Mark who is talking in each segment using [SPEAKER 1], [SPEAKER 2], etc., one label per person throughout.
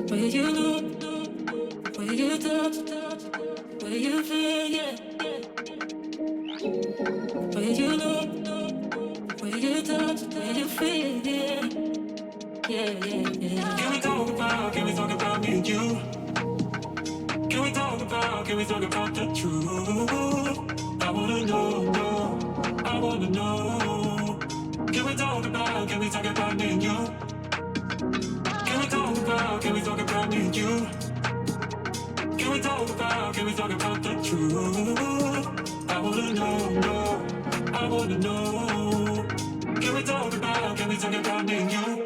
[SPEAKER 1] Where you look, where you touch, where you feel, yeah. Where you look, where you touch, where you feel, yeah. Yeah, yeah, yeah.
[SPEAKER 2] Can we talk about me and you? Can we talk about the truth? I wanna know, no, I wanna know. Can we talk about me and you? Can we talk about me and you? Can we talk about the truth? I wanna know, no, I wanna know. Can we talk about me and you?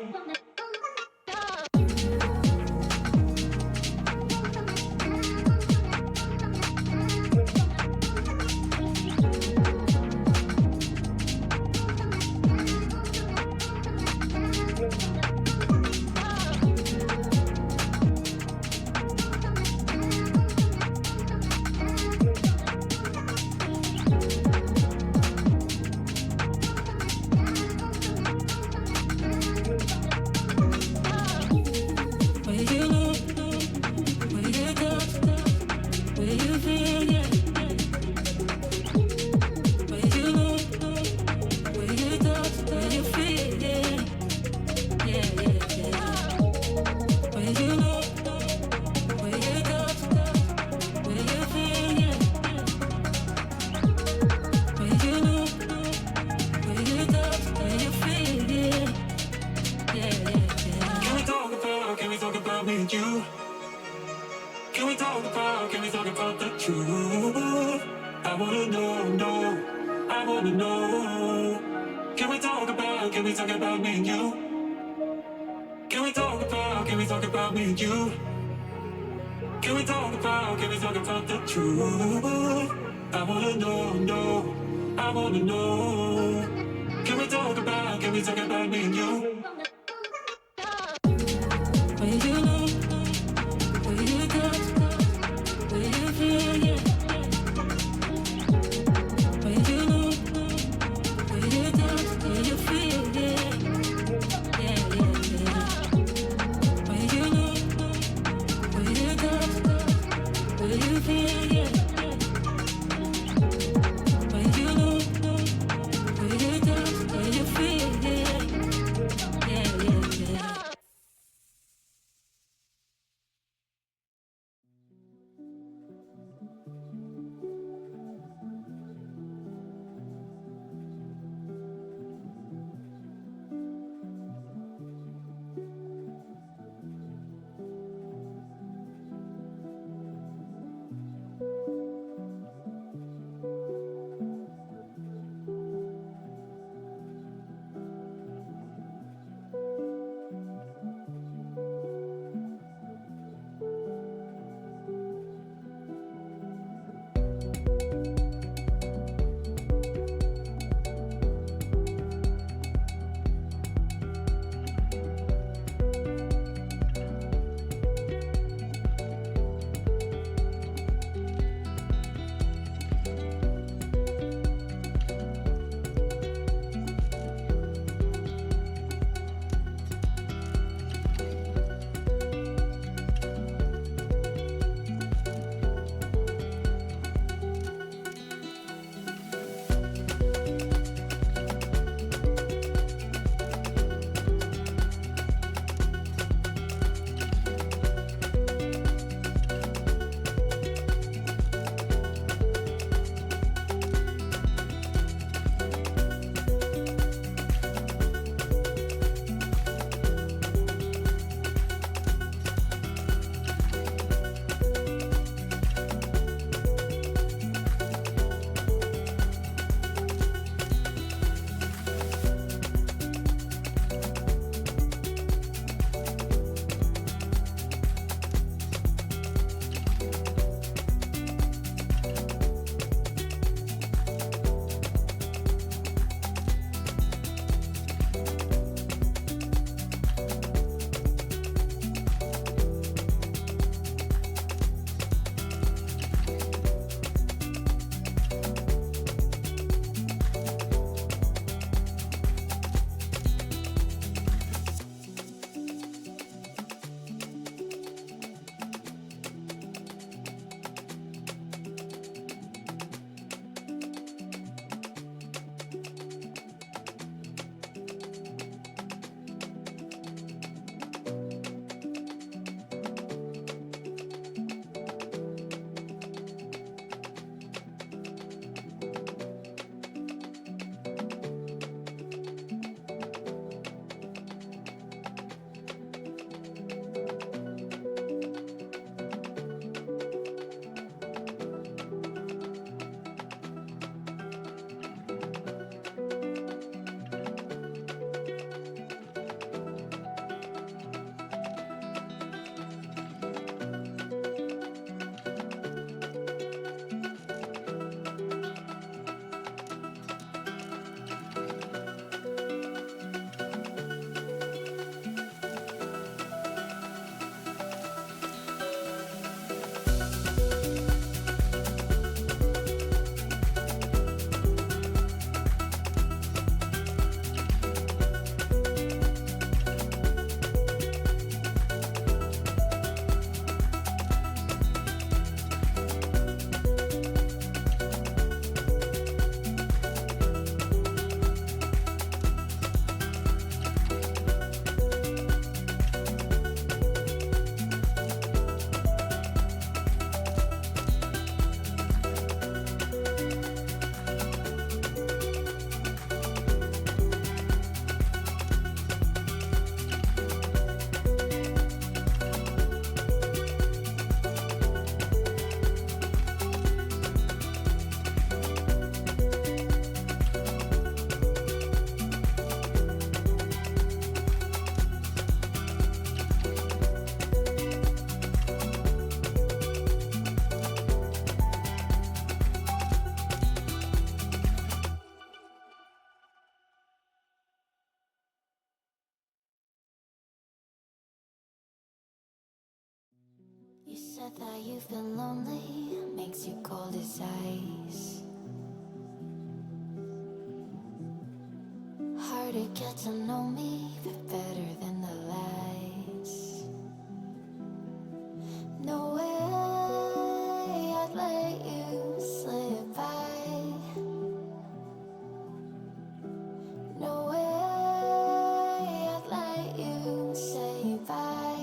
[SPEAKER 2] Can we talk about the truth? I wanna know, no, I wanna know. Can we talk about me and you? Can we talk about me and you? Can we talk about the truth? I wanna know, no, I wanna know. Can we talk about me and you?
[SPEAKER 1] Where you look, where you touch, where you feel, yeah. Where you look, where you touch, where you feel, yeah. Yeah, yeah, yeah. Where you look, where you touch, where you feel, yeah. Where you look, where you touch, where you feel, yeah. said that you've been lonely, makes you cold as ice. Hard to get to know me, but better than the lights. No way I'd let you slip by. No way I'd let you say bye.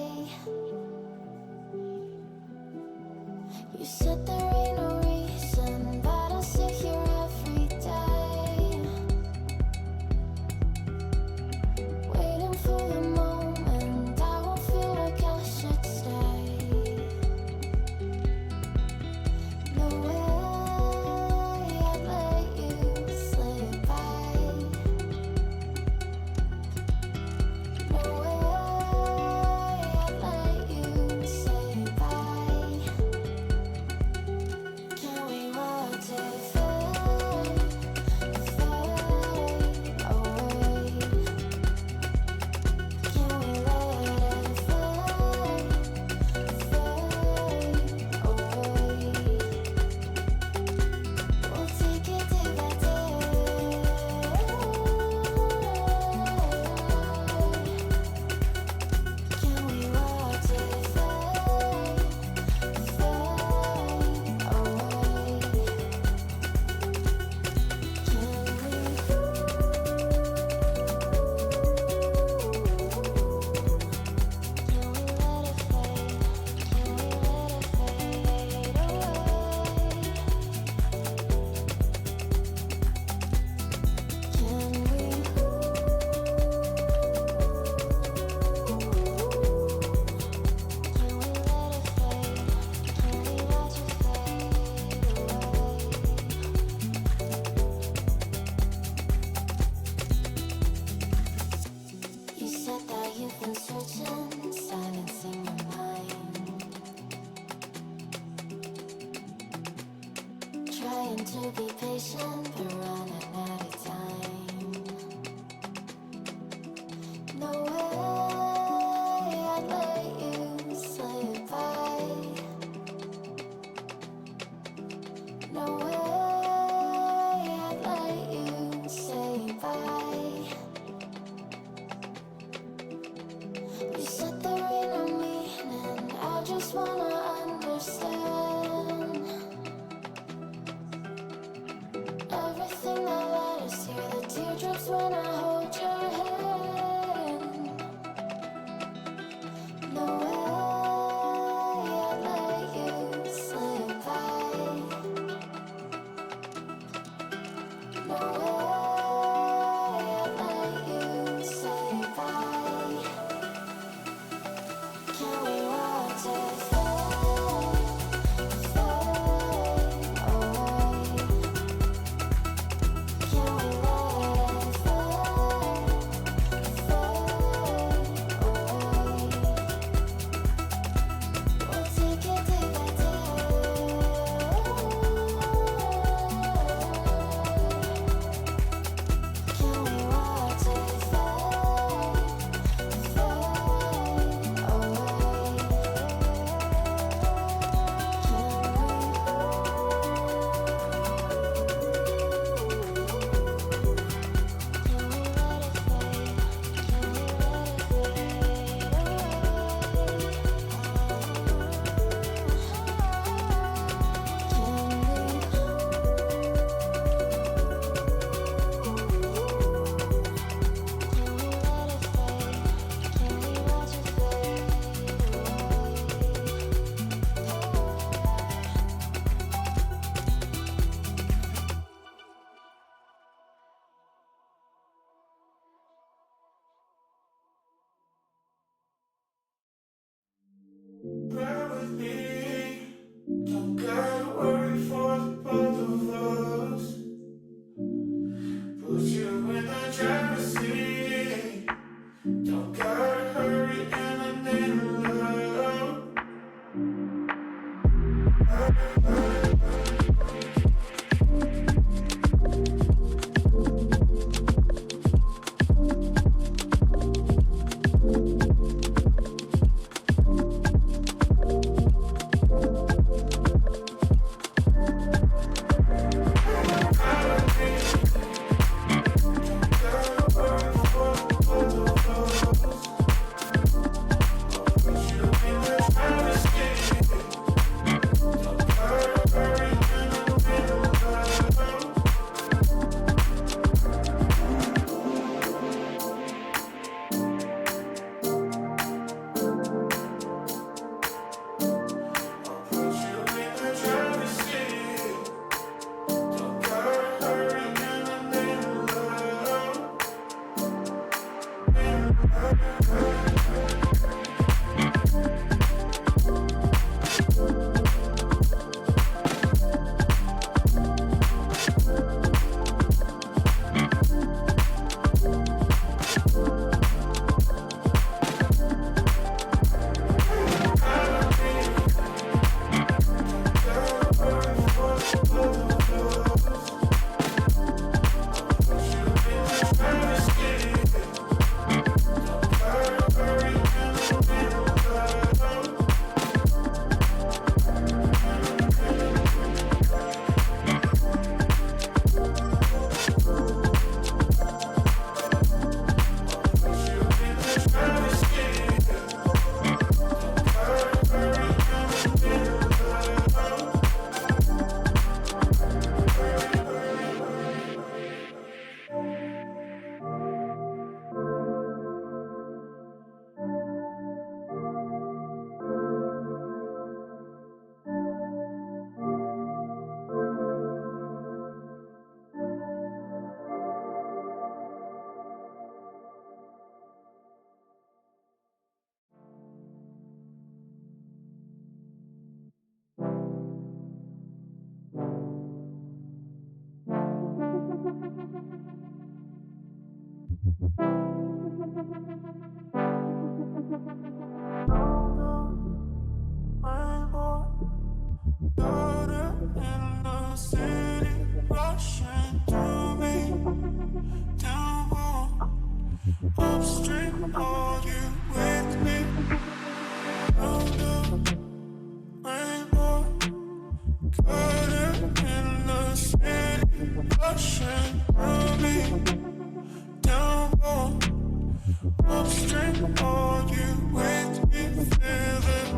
[SPEAKER 1] You said there ain't no reason, but I'll sit here every day, waiting for the moment I won't feel like I should stay. No way I'd let you slip by. No way I'd let you say bye. Can we watch it fade, fade away? Can we let it fade, fade away? We'll take it day by day. Can we watch it fade, fade away? You said that you've been searching, silencing your mind, trying to be patient, but running out of time. No way I'd let you slip by. No way I'd let you say bye. You said there ain't no meaning, I just wanna understand everything that led us here, the teardrops when I hold your hand. No way I'd let you slip by. No way I'd let you say bye. Can we watch it fade, fade away? Can we let it fade, fade away? We'll take it day by day. Can we watch it fade, fade away?
[SPEAKER 2] Bear with me. Don't gotta worry for the both of us. Put you in the driver's seat. Don't gotta hurry in the name of love. Water in the city, rushing through me. Down upstream, are you with me? Round the rainbow, water in the city, rushing through me. Down upstream, are you with me? Feel it.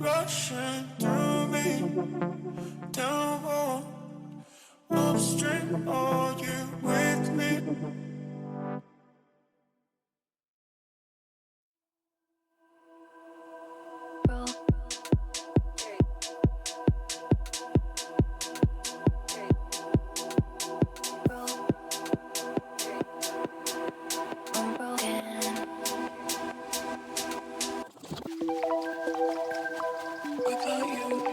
[SPEAKER 2] Rushing through me, down upstream, are you with me? Without you.